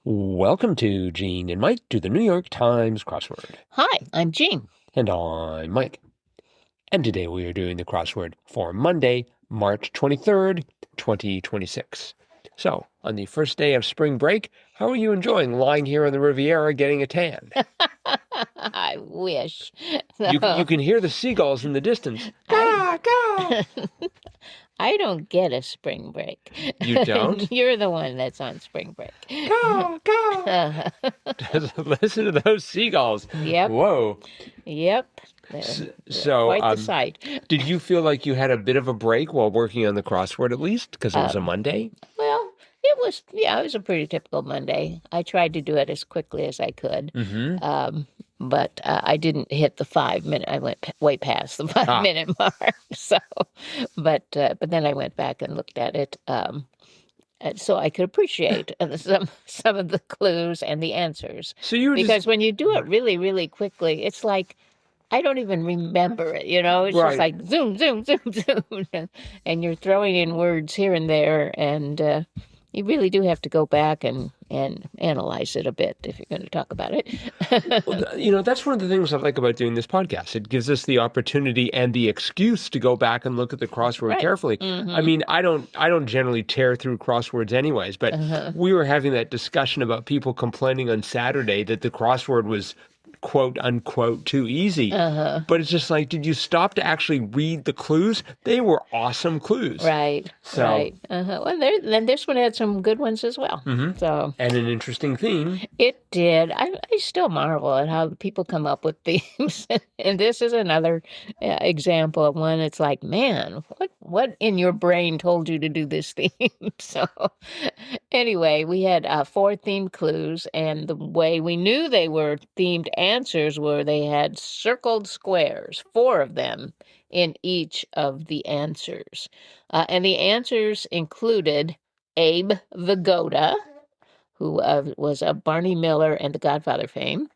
Welcome to Gene and Mike to the New York Times crossword. Hi, I'm Jean. And I'm Mike. And today we are doing the crossword for Monday, March 23rd, 2026. So, on the first day of spring break, how are you enjoying lying here on the Riviera getting a tan? I wish. You can hear the seagulls in the distance. Caw, caw. I don't get a spring break. You don't? You're the one that's on spring break. Caw, caw. Listen to those seagulls. Yep. Whoa. Yep. So, quite the sight. Did you feel like you had a bit of a break while working on the crossword at least? Because it was a Monday? Well, it was a pretty typical Monday. I tried to do it as quickly as I could. Mm-hmm. But I didn't hit the 5 minute. I went way past the 5 minute mark. So, but then I went back and looked at it, so I could appreciate some of the clues and the answers. So you were because when you do it really, really quickly, it's like I don't even remember it. It's Right. just like zoom, zoom, zoom, zoom, and you're throwing in words here and there, and you really do have to go back and analyze it a bit if you're going to talk about it. Well, that's one of the things I like about doing this podcast. It gives us the opportunity and the excuse to go back and look at the crossword Right. carefully. Mhm. I mean, I don't generally tear through crosswords anyways, but we were having that discussion about people complaining on Saturday that the crossword was quote unquote too easy. But it's just like, did you stop to actually read the clues? They were awesome clues. Right. So, right. Well, then this one had some good ones as well. Mhm. So and an interesting theme. it did. I still marvel at how people come up with themes, and this is another example of one. It's like, man, what in your brain told you to do this theme? So anyway, we had 4 themed clues, and the way we knew they were themed answers were they had circled squares, 4 of them in each of the answers. And the answers included Abe Vigoda, who was a Barney Miller and the Godfather fame,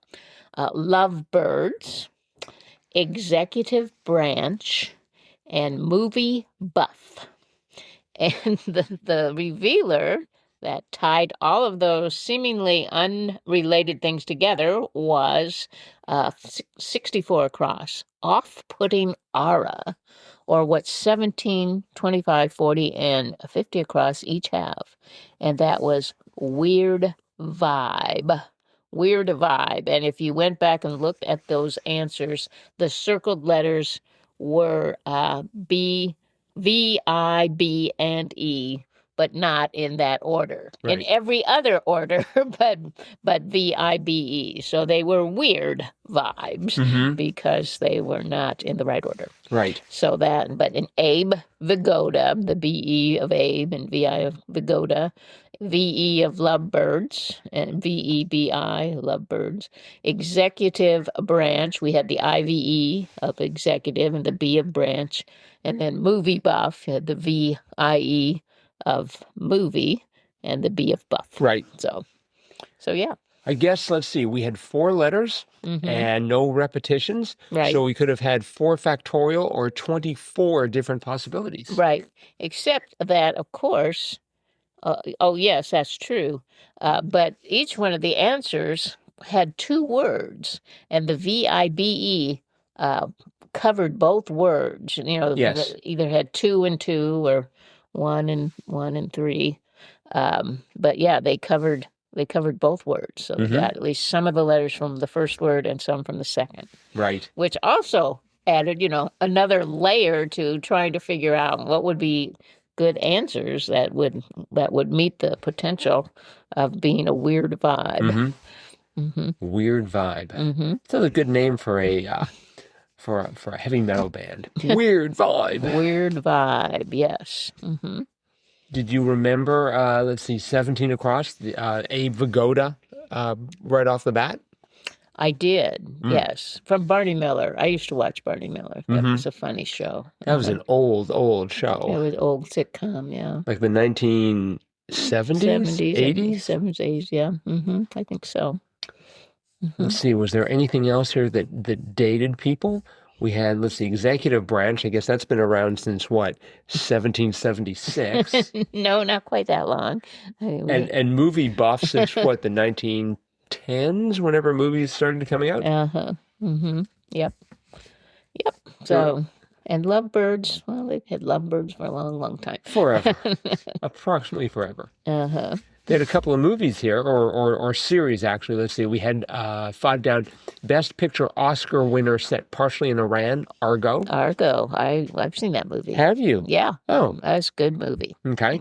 Lovebirds, Executive Branch, and Movie Buff. And the revealer that tied all of those seemingly unrelated things together was 64 across, off-putting aura, or what 17, 25, 40, and 50 across each have. And that was weird vibe. Weird vibe. And if you went back and looked at those answers, the circled letters were B, V, I, B, and E, but not in that order. Right. In every other order, but V, I, B, E. So they were weird vibes because they were not in the right order. Right. So but in Abe Vigoda, the B-E of Abe and V-I of Vigoda, V-E of Lovebirds, and V-E-B-I, Lovebirds. Executive Branch, we had the I-V-E of Executive and the B of Branch. And then Movie Buff had the V-I-E of Movie and the B of Buff. Right. So yeah. I guess, let's see, we had 4 letters and no repetitions. Right. So we could have had 4 factorial or 24 different possibilities. Right. Except that, of course, yes, that's true. But each one of the answers had 2 words, and the VIBE covered both words. Yes. Either had 2 and 2 or 1 and 3. But yeah, they covered both words. So they got at least some of the letters from the first word and some from the second. Right. Which also added, another layer to trying to figure out what would be good answers that would meet the potential of being a weird vibe. Weird vibe. That's a good name for a heavy metal band. Weird vibe. Weird vibe. Yes. Did you remember? Let's see, 17 across. Abe Vigoda, right off the bat. I did. Yes, from Barney Miller. I used to watch Barney Miller. That was a funny show. That was an old show. It was old sitcom. Yeah. Like the 1970s, 80s? 70s, 80s, yeah. I think so. Let's see, was there anything else here that dated people? We had, let's see, executive branch. I guess that's been around since what, 1776? No, not quite that long. And movie buff since what, the 1910s, whenever movies started coming out? Yep. So, and lovebirds, well, they've had lovebirds for a long, long time. Forever. Approximately forever. They had a couple of movies here, or series, actually. Let's see. We had 5 down. Best Picture Oscar winner set partially in Iran, Argo. Argo. I've seen that movie. Have you? Yeah. Oh. That's a good movie. Okay.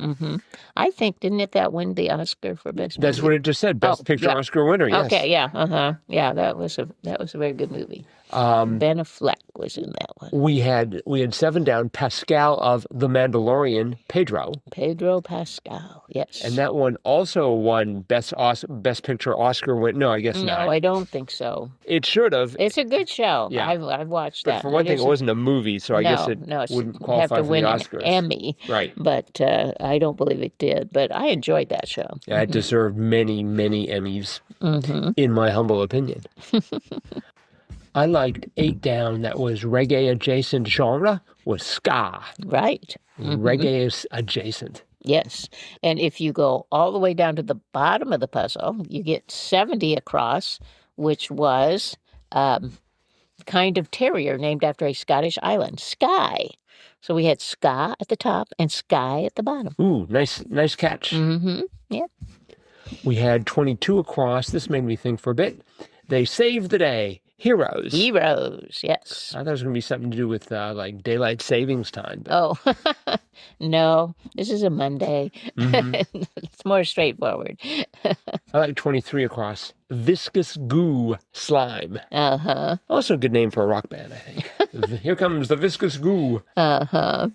I think, didn't that win the Oscar for Best That's Movie? what it just said. Best Picture Oscar winner, yes. Okay, yeah. Yeah, that was a very good movie. Ben Affleck was in that one. We had 7 down. Pascal of The Mandalorian, Pedro. Pedro Pascal, yes. And that one also won Best Picture Oscar win. No, I guess not. No, I don't think so. It should have. It's a good show. Yeah. I've watched But that. for one thing, it wasn't a movie, so I guess it wouldn't qualify for the Oscars. An Emmy. Right. But I don't believe it did. But I enjoyed that show. Yeah, it deserved many, many Emmys, in my humble opinion. I liked 8 down. That was reggae adjacent genre was ska. Right. Reggae is adjacent. Yes. And if you go all the way down to the bottom of the puzzle, you get 70 across, which was kind of terrier named after a Scottish island, SKYE. So we had ska at the top and SKYE at the bottom. Ooh, nice catch. Yeah. We had 22 across. This made me think for a bit. They saved the day. Heroes. Heroes, yes. I thought it was going to be something to do with like daylight savings time. But... Oh, no, this is a Monday. It's more straightforward. I like 23 across. Viscous goo slime. Also a good name for a rock band, I think. Here comes the viscous goo. Oh.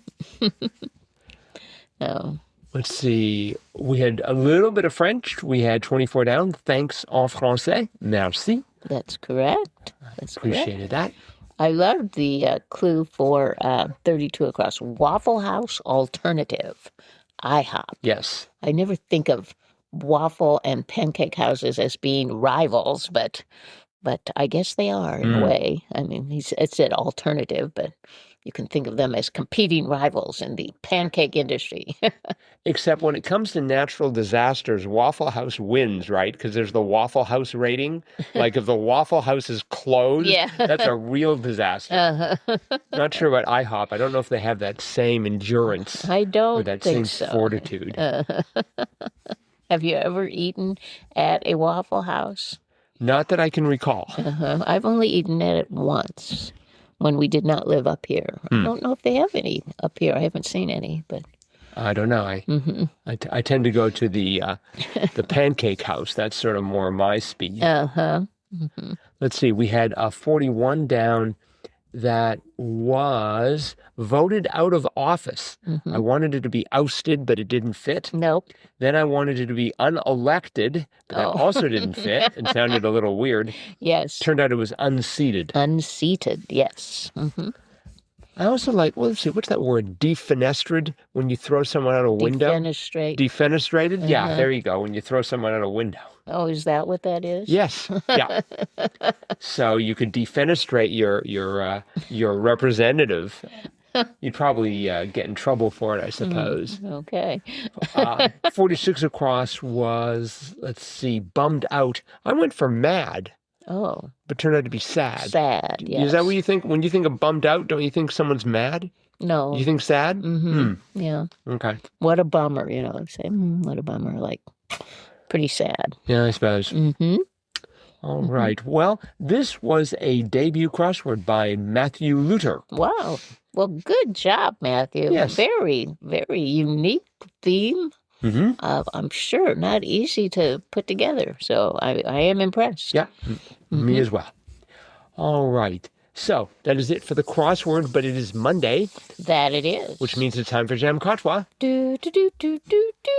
Let's see. We had a little bit of French. We had 24 down. Thanks en français. Merci. That's correct. Appreciated that. I loved the clue for 32 across. Waffle House alternative. IHOP. Yes. I never think of waffle and pancake houses as being rivals, but I guess they are in a way. I mean, it said alternative, but you can think of them as competing rivals in the pancake industry. Except when it comes to natural disasters, Waffle House wins, right? Because there's the Waffle House rating. Like if the Waffle House is closed, that's a real disaster. Not sure about IHOP. I don't know if they have that same endurance. I don't or that think same so. fortitude. Have you ever eaten at a Waffle House? Not that I can recall. I've only eaten at it once when we did not live up here. I don't know if they have any up here. I haven't seen any, but I don't know. I tend to go to the pancake house. That's sort of more my speed. Let's see. We had a 41 down that was voted out of office. I wanted it to be ousted, but it didn't fit. Nope. Then I wanted it to be unelected, but that also didn't fit and sounded a little weird. Yes. Turned out it was unseated. Unseated, yes. I also like, well, let's see, what's that word? Defenestrated, when you throw someone out a window? Defenestrate. Defenestrated? Yeah, there you go, when you throw someone out a window. Oh, is that what that is? Yes, yeah. So you could defenestrate your representative. You'd probably get in trouble for it, I suppose. Okay. 46 across was, let's see, bummed out. I went for mad. Oh. But turned out to be sad. Sad, yes. Is that what you think? When you think of bummed out, don't you think someone's mad? No. You think sad? Yeah. Okay. What a bummer, say, what a bummer, like, pretty sad. Yeah, I suppose. All right. Well, this was a debut crossword by Matthew Luter. Wow. Well, good job, Matthew. Yes. Very, very unique theme. I'm sure not easy to put together. So I am impressed. Yeah, me as well. All right. So that is it for the crossword, but it is Monday. That it is. Which means it's time for JAMCOTWA. Do, do, do, do, do, do.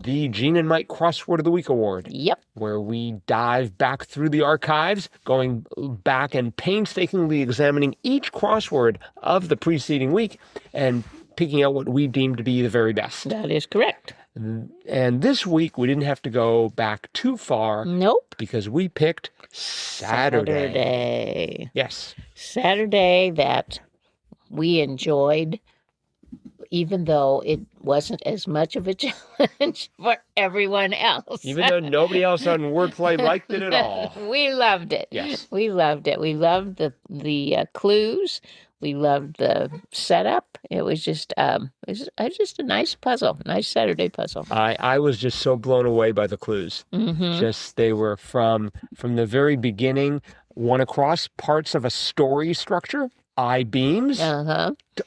The Gene and Mike Crossword of the Week Award. Yep. Where we dive back through the archives, going back and painstakingly examining each crossword of the preceding week and picking out what we deem to be the very best. That is correct. And this week, we didn't have to go back too far. Nope. Because we picked Saturday. Yes. Saturday that we enjoyed, even though it wasn't as much of a challenge for everyone else. Even though nobody else on Wordplay liked it at all. We loved it. Yes. We loved it. We loved the clues. We loved the setup. It was just a nice puzzle, nice Saturday puzzle. I was just so blown away by the clues. Just they were from the very beginning, one across parts of a story structure, I-beams,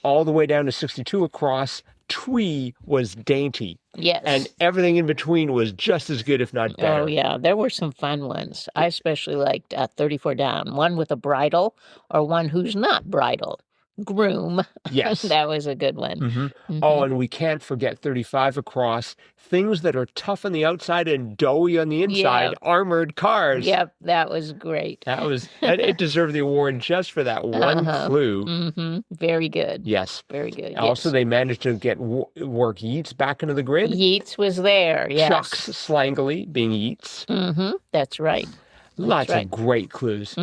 all the way down to 62 across. Twee was dainty. Yes. And everything in between was just as good, if not better. Oh, yeah. There were some fun ones. I especially liked 34 down, one with a bridle or one who's not bridle. Groom. Yes. That was a good one. Oh, and we can't forget 35 across. Things that are tough on the outside and doughy on the inside. Armored cars. Yep, that was great. It deserved the award just for that one clue. Very good. Yes. Very good. Also, they managed to work Yeats back into the grid. Yeats was there, yes. Chuck's slangily being Yeats. That's right. Lots of great clues.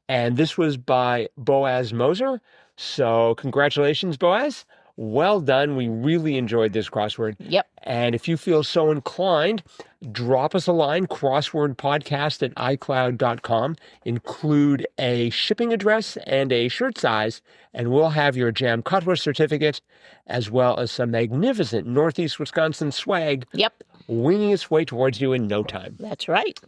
And this was by Boaz Moser. So congratulations, Boaz. Well done. We really enjoyed this crossword. Yep. And if you feel so inclined, drop us a line, crosswordpodcast@icloud.com. Include a shipping address and a shirt size, and we'll have your JAMCOTWA certificate, as well as some magnificent Northeast Wisconsin swag. Yep. Winging its way towards you in no time. That's right.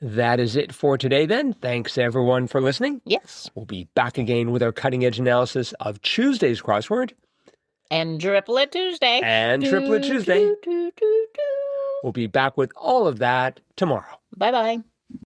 That is it for today, then. Thanks, everyone, for listening. Yes. We'll be back again with our cutting-edge analysis of Tuesday's crossword. And Triplet Tuesday. We'll be back with all of that tomorrow. Bye-bye.